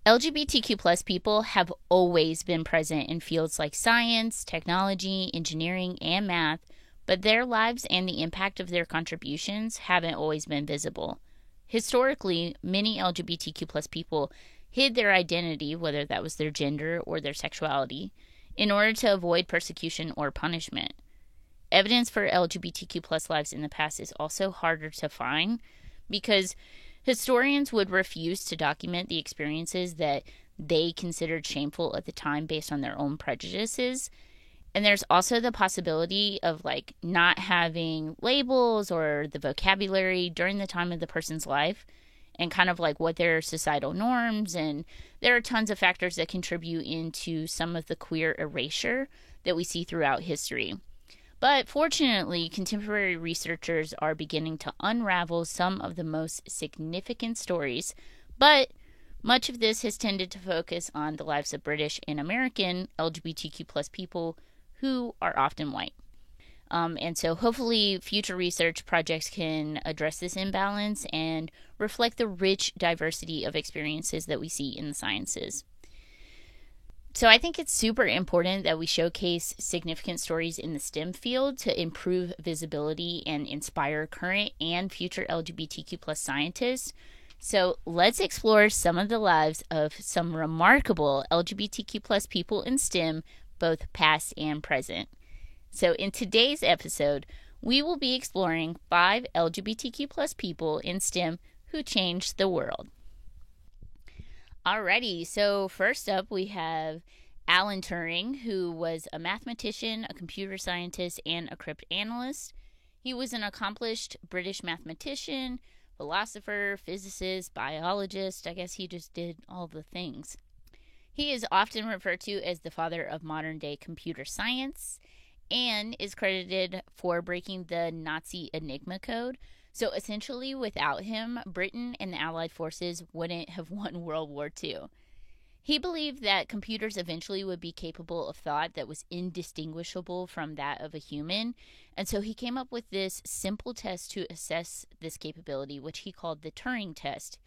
LGBTQ plus people have always been present in fields like science, technology, engineering, and math, but their lives and the impact of their contributions haven't always been visible. Historically, many LGBTQ plus people hid their identity, whether that was their gender or their sexuality, in order to avoid persecution or punishment. Evidence for LGBTQ plus lives in the past is also harder to find because historians would refuse to document the experiences that they considered shameful at the time based on their own prejudices. And there's also the possibility of not having labels or the vocabulary during the time of the person's life and kind of what their societal norms. And there are tons of factors that contribute into some of the queer erasure that we see throughout history. But fortunately, contemporary researchers are beginning to unravel some of the most significant stories, but much of this has tended to focus on the lives of British and American LGBTQ plus people who are often white. And so hopefully future research projects can address this imbalance and reflect the rich diversity of experiences that we see in the sciences. So I think it's super important that we showcase significant stories in the STEM field to improve visibility and inspire current and future LGBTQ plus scientists. So let's explore some of the lives of some remarkable LGBTQ plus people in STEM, both past and present. So in today's episode, we will be exploring 5 LGBTQ plus people in STEM who changed the world. Alrighty, so first up we have Alan Turing, who was a mathematician, a computer scientist, and a cryptanalyst. He was an accomplished British mathematician, philosopher, physicist, biologist. I guess he just did all the things. He is often referred to as the father of modern-day computer science and is credited for breaking the Nazi Enigma code. So essentially, without him, Britain and the Allied forces wouldn't have won World War II. He believed that computers eventually would be capable of thought that was indistinguishable from that of a human, and so he came up with this simple test to assess this capability, which he called the Turing test.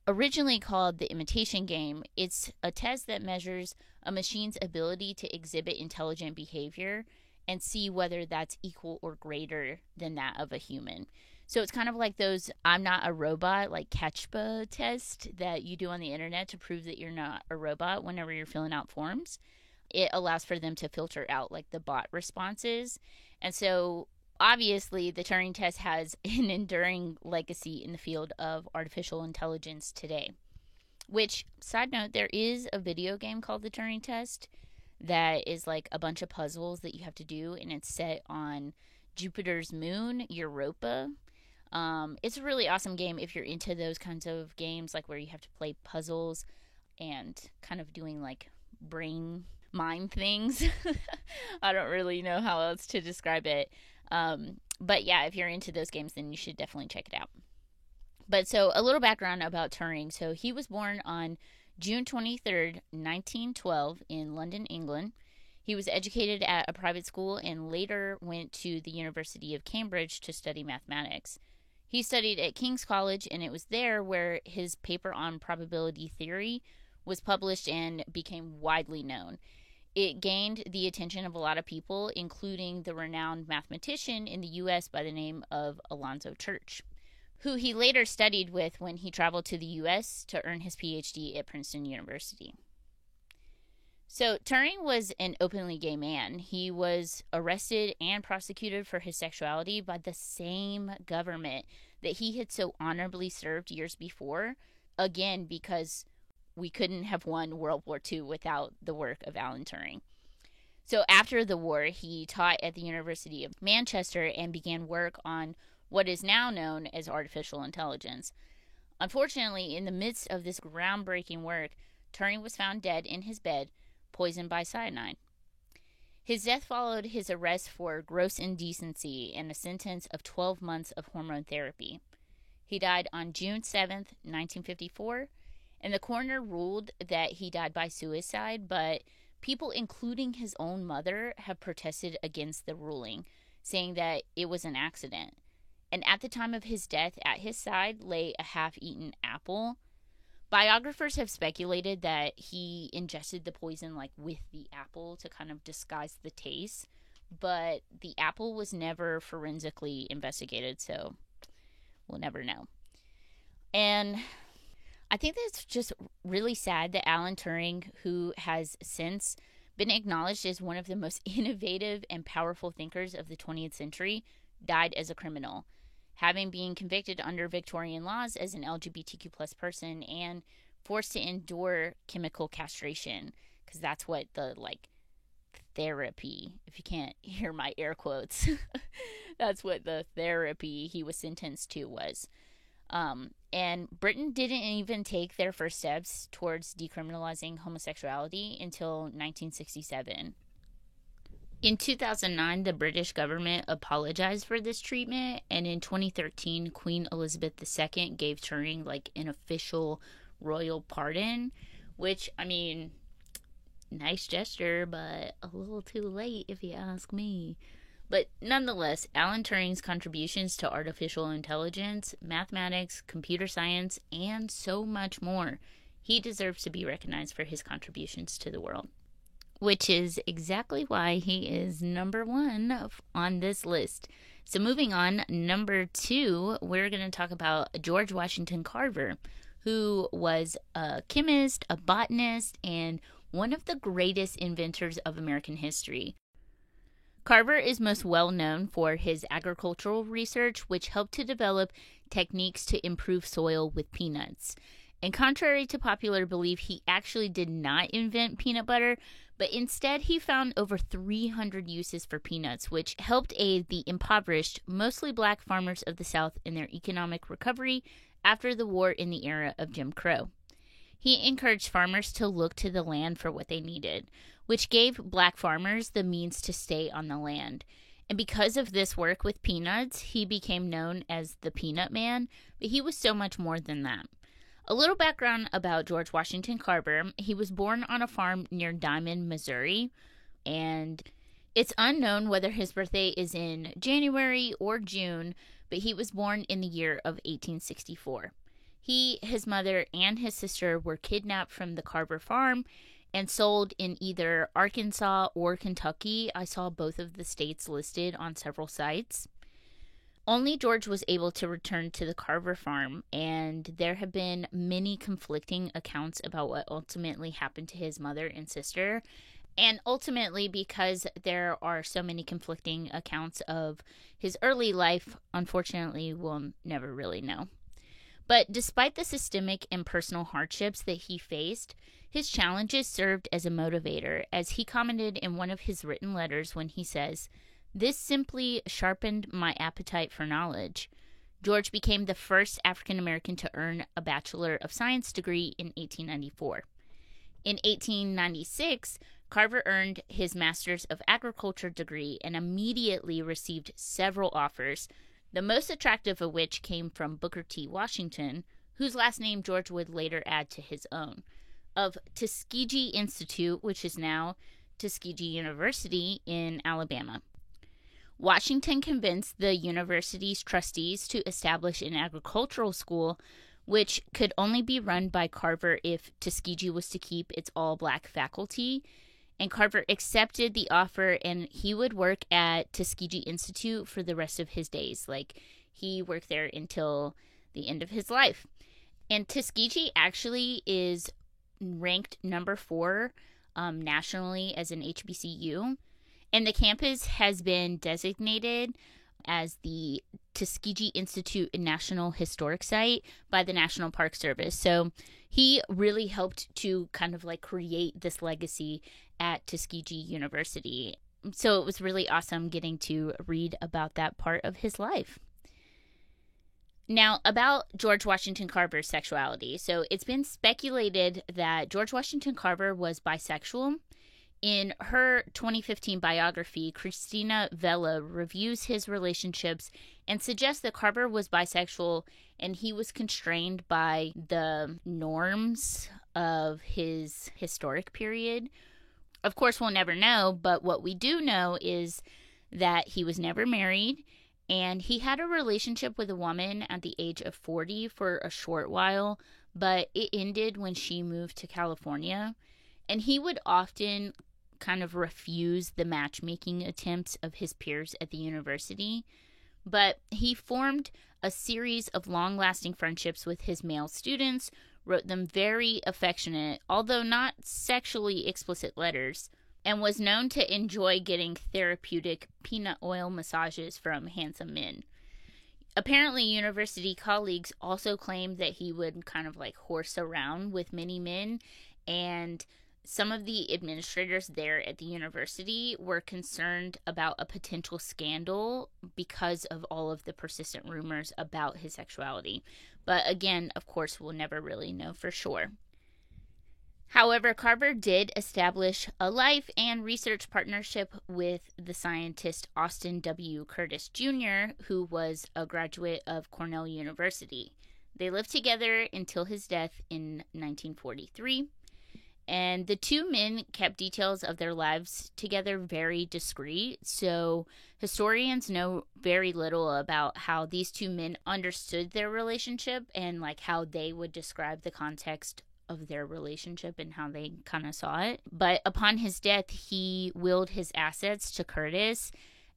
Originally called the imitation game, it's a test that measures a machine's ability to exhibit intelligent behavior and see whether that's equal or greater than that of a human. So it's kind of like those I'm not a robot, like CACHPA test that you do on the internet to prove that you're not a robot whenever you're filling out forms. It allows for them to filter out the bot responses. And so obviously the Turing test has an enduring legacy in the field of artificial intelligence today. Which, side note, there is a video game called the Turing test that is a bunch of puzzles that you have to do, and it's set on Jupiter's moon, Europa. It's a really awesome game if you're into those kinds of games, where you have to play puzzles and kind of doing brain mind things. I don't really know how else to describe it. But yeah, if you're into those games, then you should definitely check it out. But so a little background about Turing. So he was born on June 23rd, 1912 in London, England. He was educated at a private school and later went to the University of Cambridge to study mathematics. He studied at King's College, and it was there where his paper on probability theory was published and became widely known. It gained the attention of a lot of people, including the renowned mathematician in the U.S. by the name of Alonzo Church, who he later studied with when he traveled to the U.S. to earn his Ph.D. at Princeton University. So Turing was an openly gay man. He was arrested and prosecuted for his sexuality by the same government that he had so honorably served years before, again, because we couldn't have won World War II without the work of Alan Turing. So after the war, he taught at the University of Manchester and began work on what is now known as artificial intelligence. Unfortunately, in the midst of this groundbreaking work, Turing was found dead in his bed, poisoned by cyanide. His death followed his arrest for gross indecency and a sentence of 12 months of hormone therapy. He died on June 7th, 1954, and the coroner ruled that he died by suicide, but people, including his own mother, have protested against the ruling, saying that it was an accident. And at the time of his death, at his side lay a half-eaten apple. Biographers have speculated that he ingested the poison like with the apple to kind of disguise the taste, but the apple was never forensically investigated, so we'll never know. And I think that's just really sad that Alan Turing, who has since been acknowledged as one of the most innovative and powerful thinkers of the 20th century, died as a criminal, having been convicted under Victorian laws as an LGBTQ plus person and forced to endure chemical castration, because that's what the therapy, if you can't hear my air quotes, that's what the therapy he was sentenced to was. And Britain didn't even take their first steps towards decriminalizing homosexuality until 1967. In 2009, the British government apologized for this treatment, and in 2013, Queen Elizabeth II gave Turing an official royal pardon, which, I mean, nice gesture, but a little too late if you ask me. But nonetheless, Alan Turing's contributions to artificial intelligence, mathematics, computer science, and so much more, he deserves to be recognized for his contributions to the world. Which is exactly why he is number 1 on this list. So moving on, number 2, we're going to talk about George Washington Carver, who was a chemist, a botanist, and one of the greatest inventors of American history. Carver is most well known for his agricultural research, which helped to develop techniques to improve soil with peanuts. And contrary to popular belief, he actually did not invent peanut butter, but instead he found over 300 uses for peanuts, which helped aid the impoverished, mostly black farmers of the South in their economic recovery after the war in the era of Jim Crow. He encouraged farmers to look to the land for what they needed, which gave black farmers the means to stay on the land. And because of this work with peanuts, he became known as the Peanut Man, but he was so much more than that. A little background about George Washington Carver. He was born on a farm near Diamond, Missouri, and it's unknown whether his birthday is in January or June, but he was born in the year of 1864. He, his mother, and his sister were kidnapped from the Carver farm and sold in either Arkansas or Kentucky. I saw both of the states listed on several sites. Only George was able to return to the Carver farm, and there have been many conflicting accounts about what ultimately happened to his mother and sister. And ultimately, because there are so many conflicting accounts of his early life, unfortunately, we'll never really know. But despite the systemic and personal hardships that he faced, his challenges served as a motivator, as he commented in one of his written letters when he says, "This simply sharpened my appetite for knowledge." George became the first African American to earn a Bachelor of Science degree in 1894. In 1896, Carver earned his Master's of Agriculture degree and immediately received several offers, the most attractive of which came from Booker T. Washington, whose last name George would later add to his own, of Tuskegee Institute, which is now Tuskegee University in Alabama. Washington convinced the university's trustees to establish an agricultural school, which could only be run by Carver if Tuskegee was to keep its all-black faculty. And Carver accepted the offer, and he would work at Tuskegee Institute for the rest of his days. He worked there until the end of his life. And Tuskegee actually is ranked number 4 nationally as an HBCU. And the campus has been designated as the Tuskegee Institute National Historic Site by the National Park Service. So he really helped to kind of create this legacy at Tuskegee University. So it was really awesome getting to read about that part of his life. Now, about George Washington Carver's sexuality. So it's been speculated that George Washington Carver was bisexual. In her 2015 biography, Christina Vela reviews his relationships and suggests that Carver was bisexual and he was constrained by the norms of his historic period. Of course, we'll never know, but what we do know is that he was never married, and he had a relationship with a woman at the age of 40 for a short while, but it ended when she moved to California. And he would often kind of refuse the matchmaking attempts of his peers at the university. But he formed a series of long-lasting friendships with his male students, wrote them very affectionate, although not sexually explicit letters, and was known to enjoy getting therapeutic peanut oil massages from handsome men. Apparently, university colleagues also claimed that he would kind of like horse around with many men, and some of the administrators there at the university were concerned about a potential scandal because of all of the persistent rumors about his sexuality. But again, of course, we'll never really know for sure. However, Carver did establish a life and research partnership with the scientist Austin W. Curtis Jr., who was a graduate of Cornell University. They lived together until his death in 1943. And the two men kept details of their lives together very discreet, so historians know very little about how these two men understood their relationship and like how they would describe the context of their relationship and how they kind of saw it. But upon his death, he willed his assets to Curtis,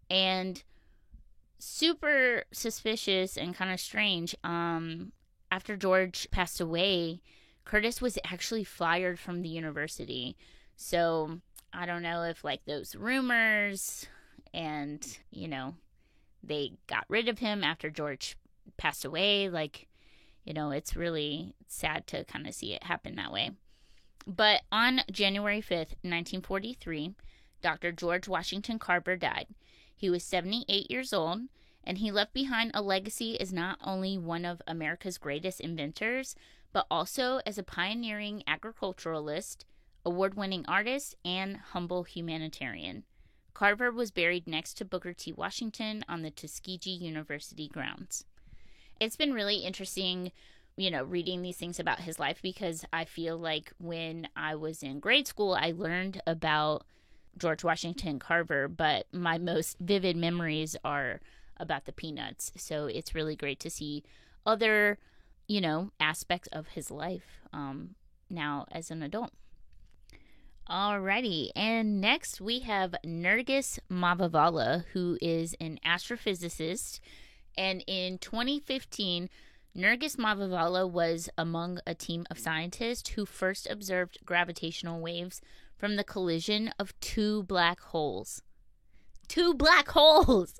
and super suspicious and kind of strange, after George passed away, Curtis was actually fired from the university. So I don't know if like those rumors and, you know, they got rid of him after George passed away. Like, you know, it's really sad to kind of see it happen that way. But on January 5th, 1943, Dr. George Washington Carver died. He was 78 years old, and he left behind a legacy as not only one of America's greatest inventors, but also as a pioneering agriculturalist, award-winning artist, and humble humanitarian. Carver was buried next to Booker T. Washington on the Tuskegee University grounds. It's been really interesting, you know, reading these things about his life, because I feel like when I was in grade school, I learned about George Washington Carver, but my most vivid memories are about the Peanuts. So it's really great to see other, you know, aspects of his life now as an adult. Alrighty, and next we have Nergis Mavavala, who is an astrophysicist. And in 2015, Nergis Mavavala was among a team of scientists who first observed gravitational waves from the collision of two black holes. Two black holes!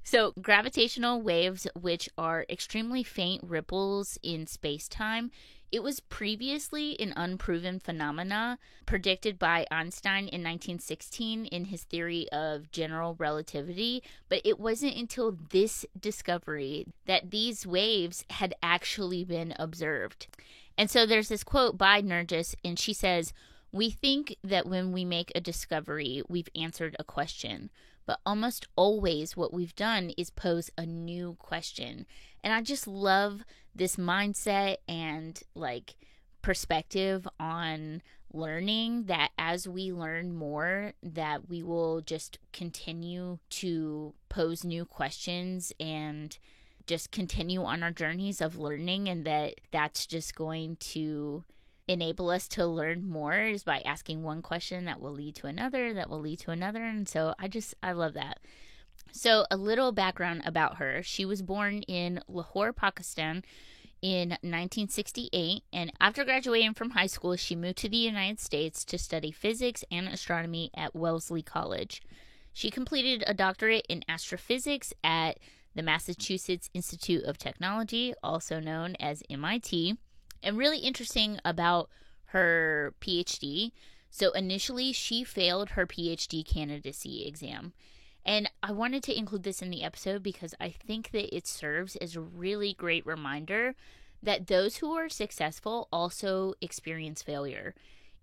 So, gravitational waves, which are extremely faint ripples in space-time, it was previously an unproven phenomena predicted by Einstein in 1916 in his theory of general relativity, but it wasn't until this discovery that these waves had actually been observed. And so there's this quote by Nergis, and she says, "We think that when we make a discovery, we've answered a question. But almost always what we've done is pose a new question." And I just love this mindset and like perspective on learning, that as we learn more, that we will just continue to pose new questions and just continue on our journeys of learning, and that's just going to enable us to learn more is by asking one question that will lead to another, that will lead to another. And so I love that. So a little background about her. She was born in Lahore, Pakistan in 1968, and after graduating from high school, she moved to the United States to study physics and astronomy at Wellesley College. She completed a doctorate in astrophysics at the Massachusetts Institute of Technology, also known as MIT. And really interesting about her PhD, so initially she failed her PhD candidacy exam. And I wanted to include this in the episode because I think that it serves as a really great reminder that those who are successful also experience failure.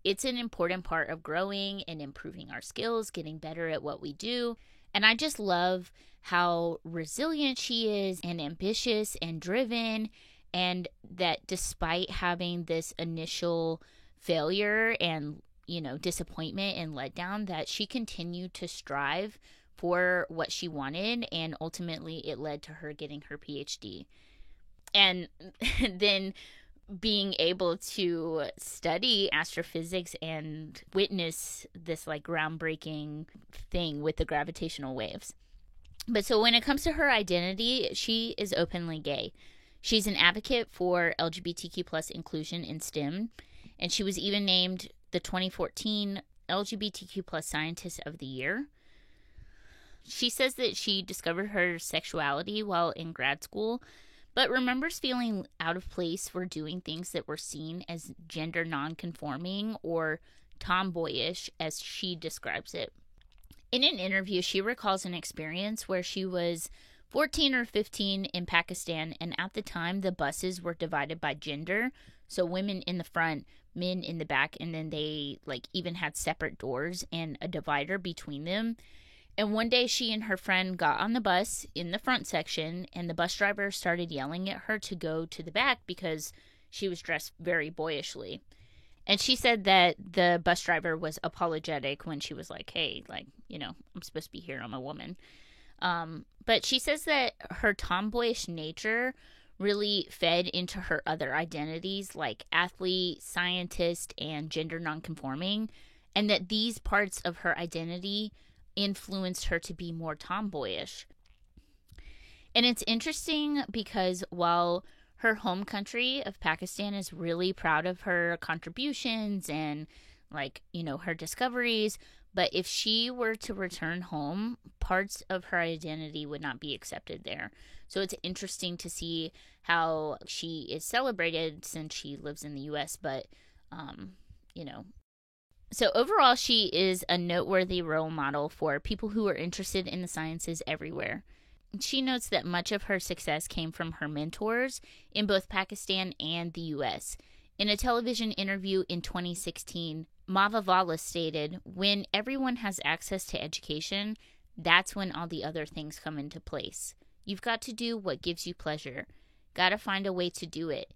It's an important part of growing and improving our skills, getting better at what we do. And I just love how resilient she is and ambitious and driven, and that despite having this initial failure and, you know, disappointment and letdown, that she continued to strive for what she wanted, and ultimately it led to her getting her PhD. And then being able to study astrophysics and witness this like groundbreaking thing with the gravitational waves. But so when it comes to her identity, she is openly gay. She's an advocate for LGBTQ plus inclusion in STEM, and she was even named the 2014 LGBTQ plus Scientist of the Year. She says that she discovered her sexuality while in grad school, but remembers feeling out of place for doing things that were seen as gender non-conforming or tomboyish, as she describes it. In an interview, she recalls an experience where she was 14 or 15 in Pakistan, and at the time the buses were divided by gender, so women in the front, men in the back, and then they like even had separate doors and a divider between them. And one day she and her friend got on the bus in the front section, and the bus driver started yelling at her to go to the back because she was dressed very boyishly. And she said that the bus driver was apologetic when she was like, hey, like, you know, I'm supposed to be here, I'm a woman. But she says that her tomboyish nature really fed into her other identities like athlete, scientist, and gender nonconforming, and that these parts of her identity influenced her to be more tomboyish. And it's interesting because while her home country of Pakistan is really proud of her contributions and like, you know, her discoveries, but if she were to return home, parts of her identity would not be accepted there. So it's interesting to see how she is celebrated since she lives in the US, but you know, so overall, she is a noteworthy role model for people who are interested in the sciences everywhere. She notes that much of her success came from her mentors in both Pakistan and the U.S. In a television interview in 2016, Mava Vala stated, "When everyone has access to education, that's when all the other things come into place. You've got to do what gives you pleasure. Got to find a way to do it.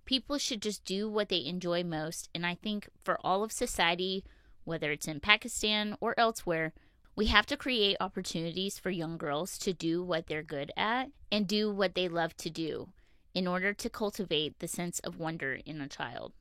People should just do what they enjoy most, and I think for all of society, whether it's in Pakistan or elsewhere, we have to create opportunities for young girls to do what they're good at and do what they love to do in order to cultivate the sense of wonder in a child."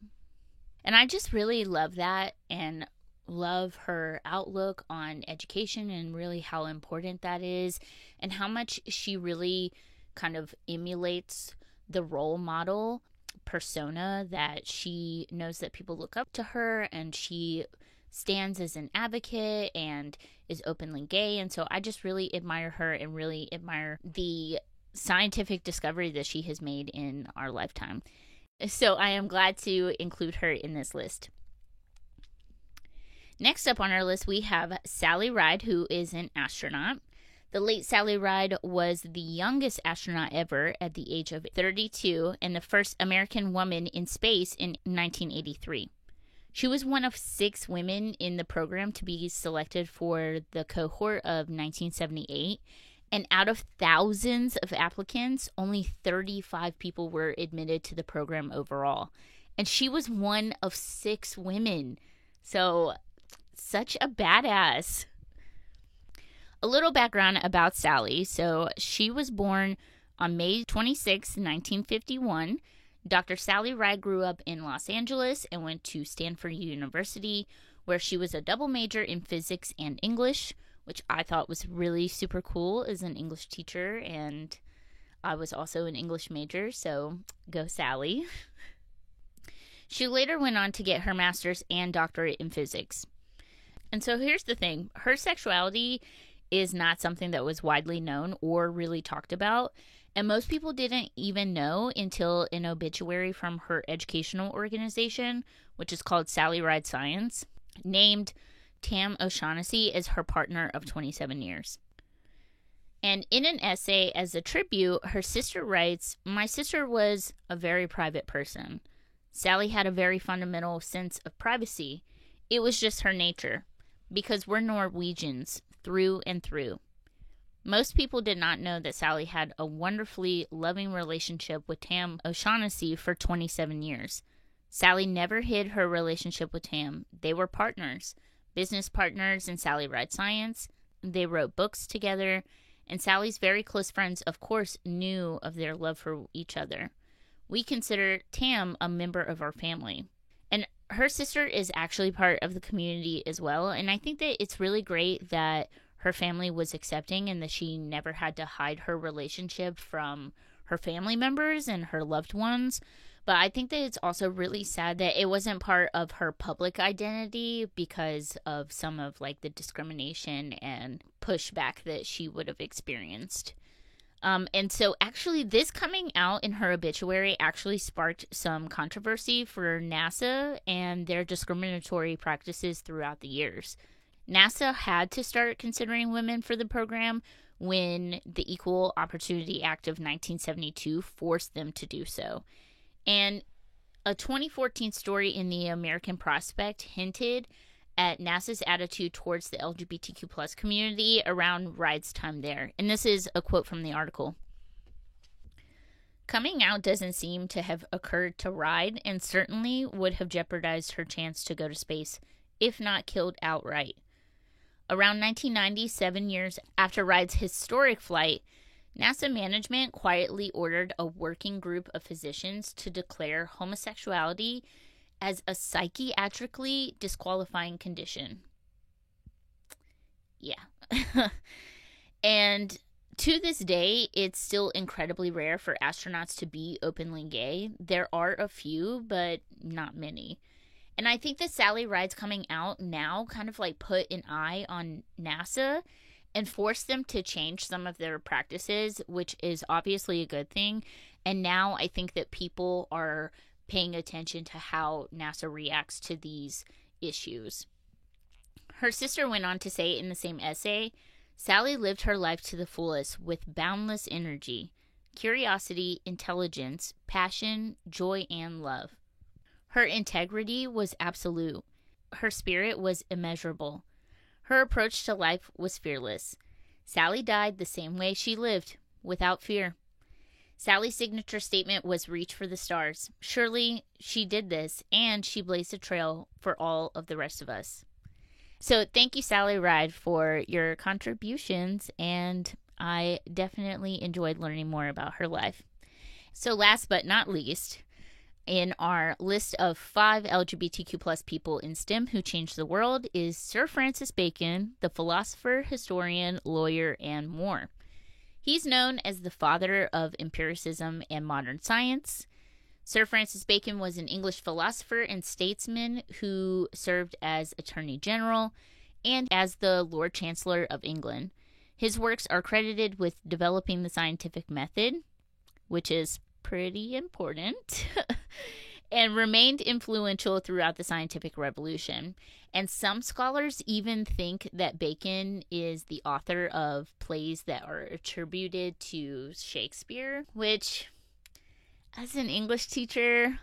And I just really love that and love her outlook on education and really how important that is and how much she really kind of emulates the role model persona that she knows that people look up to her, and she stands as an advocate and is openly gay. And so I just really admire her and really admire the scientific discovery that she has made in our lifetime. So I am glad to include her in this list. Next up on our list, we have Sally Ride, who is an astronaut. The late Sally Ride was the youngest astronaut ever at the age of 32 and the first American woman in space in 1983. She was one of 6 women in the program to be selected for the cohort of 1978, and out of thousands of applicants, only 35 people were admitted to the program overall. And she was one of 6 women. So, such a badass. A little background about Sally. So she was born on May 26, 1951. Dr. Sally Ride grew up in Los Angeles and went to Stanford University, where she was a double major in physics and English, which I thought was really super cool as an English teacher, and I was also an English major, so go Sally. She later went on to get her master's and doctorate in physics. And so here's the thing. Her sexuality is not something that was widely known or really talked about. And most people didn't even know until an obituary from her educational organization, which is called Sally Ride Science, named Tam O'Shaughnessy as her partner of 27 years. And in an essay as a tribute, her sister writes, "My sister was a very private person. Sally had a very fundamental sense of privacy. It was just her nature, because we're Norwegians through and through. Most people did not know that Sally had a wonderfully loving relationship with Tam O'Shaughnessy for 27 years. Sally never hid her relationship with Tam. They were partners, business partners in Sally Ride Science. They wrote books together, and Sally's very close friends, of course, knew of their love for each other. we consider Tam a member of our family. And her sister is actually part of the community as well. And I think that it's really great that her family was accepting and that she never had to hide her relationship from her family members and her loved ones. But I think that it's also really sad that it wasn't part of her public identity because of some of like the discrimination and pushback that she would have experienced. And so actually this coming out in her obituary actually sparked some controversy for NASA and their discriminatory practices throughout the years. NASA had to start considering women for the program when the Equal Opportunity Act of 1972 forced them to do so. And a 2014 story in the American Prospect hinted at NASA's attitude towards the LGBTQ plus community around Ride's time there. And this is a quote from the article. Coming out doesn't seem to have occurred to Ride and certainly would have jeopardized her chance to go to space, if not killed outright. Around 1990, 7 years after Ride's historic flight, NASA management quietly ordered a working group of physicians to declare homosexuality as a psychiatrically disqualifying condition. Yeah. And to this day, it's still incredibly rare for astronauts to be openly gay. There are a few, but not many. And I think that Sally Ride's coming out now kind of like put an eye on NASA and forced them to change some of their practices, which is obviously a good thing. And now I think that people are paying attention to how NASA reacts to these issues. Her sister went on to say in the same essay, Sally lived her life to the fullest with boundless energy, curiosity, intelligence, passion, joy, and love. Her integrity was absolute. Her spirit was immeasurable. Her approach to life was fearless. Sally died the same way she lived, without fear. Sally's signature statement was reach for the stars. Surely she did this, and she blazed a trail for all of the rest of us. So thank you, Sally Ride, for your contributions, and I definitely enjoyed learning more about her life. So last but not least, in our list of 5 LGBTQ plus people in STEM who changed the world is Sir Francis Bacon, the philosopher, historian, lawyer, and more. He's known as the father of empiricism and modern science. Sir Francis Bacon was an English philosopher and statesman who served as Attorney General and as the Lord Chancellor of England. His works are credited with developing the scientific method, which is pretty important, and remained influential throughout the scientific revolution. And some scholars even think that Bacon is the author of plays that are attributed to Shakespeare, which, as an English teacher,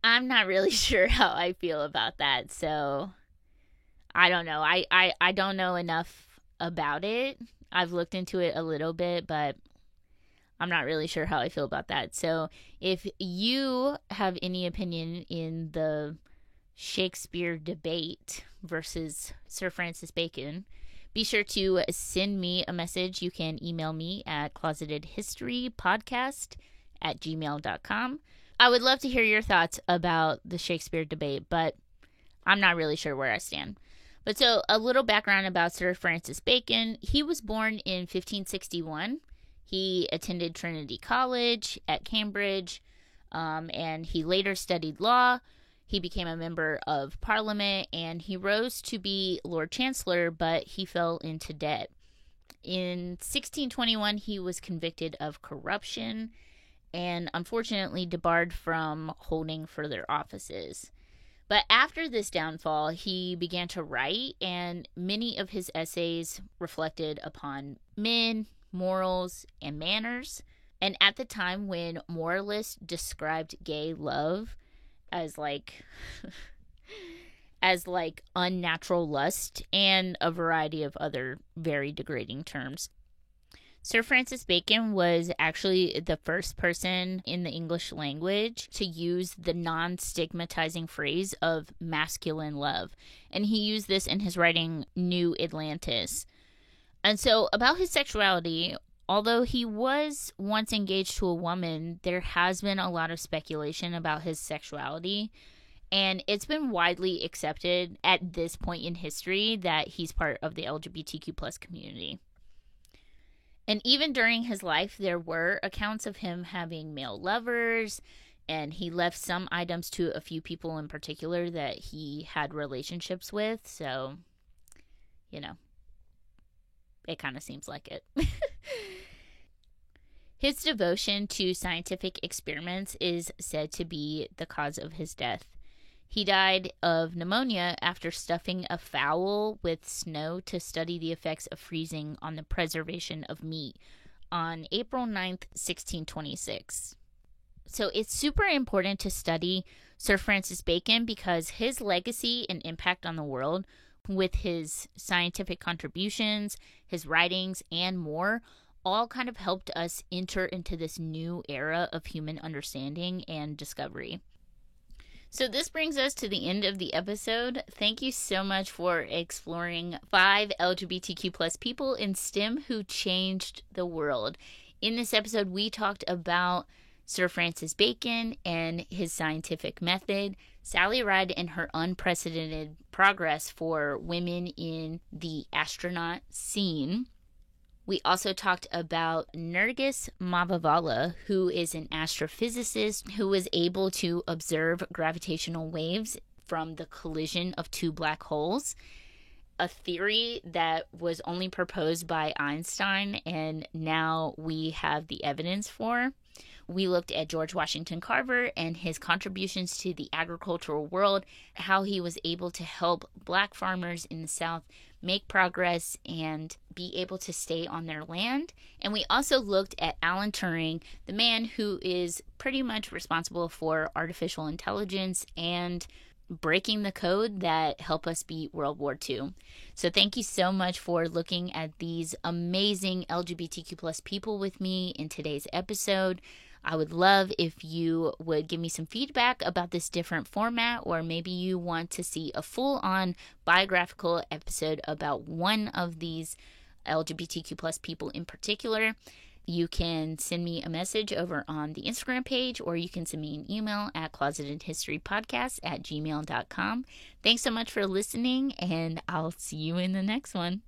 I'm not really sure how I feel about that. So I don't know. I don't know enough about it. I've looked into it a little bit, but I'm not really sure how I feel about that. So if you have any opinion in the Shakespeare debate versus Sir Francis Bacon, be sure to send me a message. You can email me at closetedhistorypodcast@gmail.com. I would love to hear your thoughts about the Shakespeare debate, but I'm not really sure where I stand. But so a little background about Sir Francis Bacon. He was born in 1561. He attended Trinity College at Cambridge, and he later studied law. He became a member of Parliament, and he rose to be Lord Chancellor, but he fell into debt. In 1621, he was convicted of corruption and unfortunately debarred from holding further offices. But after this downfall, he began to write, and many of his essays reflected upon men, morals, and manners. And at the time when moralists described gay love as unnatural lust and a variety of other very degrading terms. Sir Francis Bacon was actually the first person in the English language to use the non-stigmatizing phrase of masculine love. And he used this in his writing New Atlantis. And so about his sexuality, Although he was once engaged to a woman, there has been a lot of speculation about his sexuality, and it's been widely accepted at this point in history that he's part of the LGBTQ plus community. And even during his life, there were accounts of him having male lovers, and he left some items to a few people in particular that he had relationships with. So, you know, it kind of seems like it. His devotion to scientific experiments is said to be the cause of his death. He died of pneumonia after stuffing a fowl with snow to study the effects of freezing on the preservation of meat on April 9th, 1626. So it's super important to study Sir Francis Bacon because his legacy and impact on the world with his scientific contributions, his writings, and more all kind of helped us enter into this new era of human understanding and discovery. So this brings us to the end of the episode. Thank you so much for exploring 5 LGBTQ plus people in STEM who changed the world. In this episode, we talked about Sir Francis Bacon and his scientific method, Sally Ride and her unprecedented progress for women in the astronaut scene. We also talked about Nergis Mavavala, who is an astrophysicist who was able to observe gravitational waves from the collision of 2 black holes, a theory that was only proposed by Einstein and now we have the evidence for. We looked at George Washington Carver and his contributions to the agricultural world, how he was able to help black farmers in the South make progress and be able to stay on their land. And we also looked at Alan Turing, the man who is pretty much responsible for artificial intelligence and breaking the code that helped us beat World War II. So thank you so much for looking at these amazing LGBTQ plus people with me in today's episode. I would love if you would give me some feedback about this different format, or maybe you want to see a full-on biographical episode about one of these LGBTQ plus people in particular. You can send me a message over on the Instagram page, or you can send me an email at closetedhistorypodcast@gmail.com. Thanks so much for listening, and I'll see you in the next one.